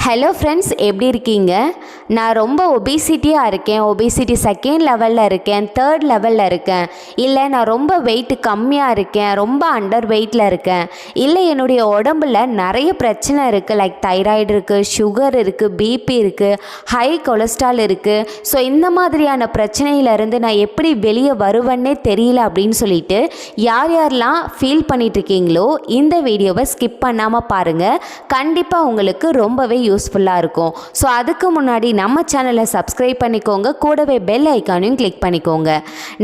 Hello friends, எப்படி இருக்கீங்க? நான் ரொம்ப ஒபிசிட்டியாக இருக்கேன், ஒபிசிட்டி செகண்ட் லெவலில் இருக்கேன், தேர்ட் லெவலில் இருக்கேன், இல்லை நான் ரொம்ப வெயிட்டு கம்மியாக இருக்கேன், ரொம்ப அண்டர் வெயிட்டில் இருக்கேன், இல்லை என்னுடைய உடம்புல நிறைய பிரச்சனை இருக்குது, லைக் தைராய்டு இருக்குது, சுகர் இருக்குது, பிபி இருக்குது, ஹை கொலஸ்ட்ரால் இருக்குது. ஸோ இந்த மாதிரியான பிரச்சனையிலேருந்து நான் எப்படி வெளியே வருவேன்னே தெரியல அப்படின்னு சொல்லிட்டு யாரெல்லாம் ஃபீல் பண்ணிகிட்ருக்கீங்களோ இந்த வீடியோவை ஸ்கிப் பண்ணாமல் பாருங்கள். கண்டிப்பாக உங்களுக்கு ரொம்பவே யூஸ்ஃபுல்லாக இருக்கும். ஸோ அதுக்கு முன்னாடி நம்ம சேனலை சப்ஸ்கிரைப் பண்ணிக்கோங்க, கூடவே பெல் ஐக்கானையும் கிளிக் பண்ணிக்கோங்க.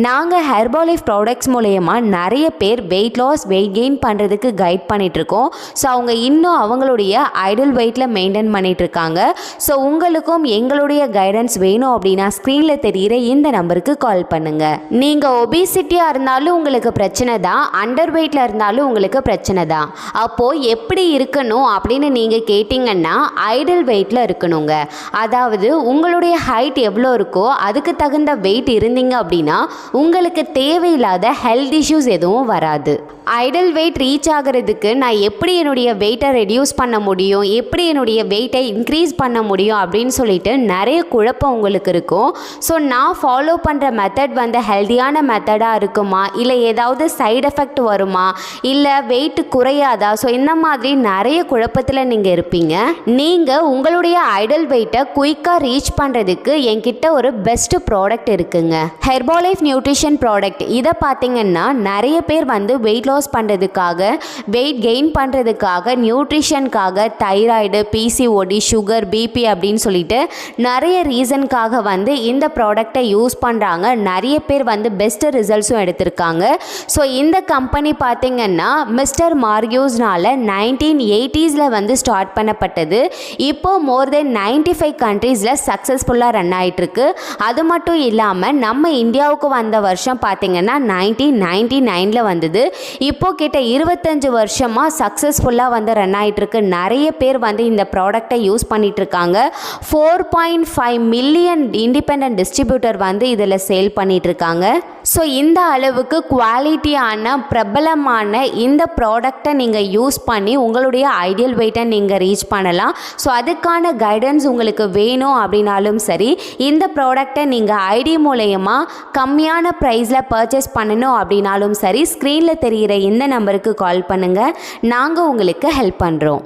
நாங்கள் ஹெர்பாலைஃப் ப்ராடக்ட்ஸ் மூலயமா நிறைய பேர் வெயிட் லாஸ், வெயிட் கெயின் பண்ணுறதுக்கு கைட் பண்ணிகிட்ருக்கோம். ஸோ அவங்க இன்னும் அவங்களுடைய ஐடல் வெயிட்டில் மெயின்டைன் பண்ணிகிட்ருக்காங்க. ஸோ உங்களுக்கும் எங்களுடைய கைடன்ஸ் வேணும் அப்படின்னா ஸ்க்ரீனில் தெரிகிற இந்த நம்பருக்கு கால் பண்ணுங்கள். நீங்கள் ஒபிசிட்டியாக இருந்தாலும் உங்களுக்கு பிரச்சனை தான், அண்டர் வெயிட்டில் இருந்தாலும் உங்களுக்கு பிரச்சனை தான். அப்போது எப்படி இருக்கணும் அப்படின்னு நீங்கள் கேட்டிங்கன்னா ஐடல் வெயிட்டில் இருக்கணுங்க. அதாவது உங்களுடைய ஹைட் எவ்வளோ இருக்கோ அதுக்கு தகுந்த வெயிட் இருந்தீங்க அப்படின்னா உங்களுக்கு தேவையில்லாத ஹெல்த் இஷ்யூஸ் எதுவும் வராது. ஐடல் வெயிட் ரீச் ஆகிறதுக்கு நான் எப்படி என்னுடைய வெயிட்டை ரெடியூஸ் பண்ண முடியும், எப்படி என்னுடைய வெயிட்டை இன்க்ரீஸ் பண்ண முடியும் அப்படின்னு சொல்லிட்டு நிறைய குழப்பம் உங்களுக்கு இருக்கும். ஸோ நான் ஃபாலோ பண்ணுற மெத்தட் ஹெல்த்தியான மெத்தடாக இருக்குமா, இல்லை ஏதாவது சைடு எஃபெக்ட் வருமா, இல்லை வெயிட் குறையாதா? ஸோ இந்த மாதிரி நிறைய குழப்பத்தில் நீங்கள் இருப்பீங்க. நீங்கள் உங்களுடைய ஐடல் வெயிட்டை குயிக்காக ரீச் பண்ணுறதுக்கு என்கிட்ட ஒரு பெஸ்ட் ப்ராடக்ட் இருக்குங்க, ஹெர்பாலைஃப் நியூட்ரிஷன் ப்ராடக்ட். இதை பார்த்தீங்கன்னா நிறைய பேர் வெயிட் லாஸ் பண்ணுறதுக்காக, வெயிட் கெயின் பண்ணுறதுக்காக, நியூட்ரிஷனுக்காக, தைராய்டு, பிசிஓடி, சுகர், பிபி அப்படின்னு சொல்லிட்டு நிறைய ரீசனுக்காக இந்த ப்ராடக்டை யூஸ் பண்ணுறாங்க. நிறைய பேர் பெஸ்ட் ரிசல்ட்ஸும் எடுத்திருக்காங்க. ஸோ இந்த கம்பெனி பார்த்தீங்கன்னா மிஸ்டர் மார்கியூஸ்னால 1980s ஸ்டார்ட் பண்ணப்பட்டது. இப்போ மோர் தென் 95 கண்ட்ரீஸில் சக்ஸஸ்ஃபுல்லாக ரன் ஆகிட்டுருக்கு. அது மட்டும் இல்லாமல் நம்ம இந்தியாவுக்கு வந்த வருஷம் பார்த்தீங்கன்னா 1999 வந்தது. இப்போ கிட்ட 25 வருஷமாக சக்ஸஸ்ஃபுல்லாக ரன் ஆகிட்டுருக்கு. நிறைய பேர் இந்த ப்ராடக்டை யூஸ் பண்ணிகிட்ருக்காங்க. 4.5 மில்லியன் இண்டிபெண்ட் டிஸ்ட்ரிபியூட்டர் இதில் சேல் பண்ணிகிட்ருக்காங்க. ஸோ இந்த அளவுக்கு குவாலிட்டியான பிரபலமான இந்த ப்ராடக்டை நீங்கள் யூஸ் பண்ணி உங்களுடைய ஐடியல் வெயிட்டை நீங்கள் ரீச் பண்ணலாம். ஸோ அதுக்கான கைடன்ஸ் உங்களுக்கு வேணும் அப்படின்னாலும் சரி, இந்த ப்ராடக்டை நீங்கள் ஐடி மூலயமா கம்மியான ப்ரைஸில் பர்ச்சேஸ் பண்ணணும் அப்படின்னாலும் சரி, ஸ்க்ரீனில் தெரிகிற இந்த நம்பருக்கு கால் பண்ணுங்கள். நாங்கள் உங்களுக்கு ஹெல்ப் பண்ணுறோம்.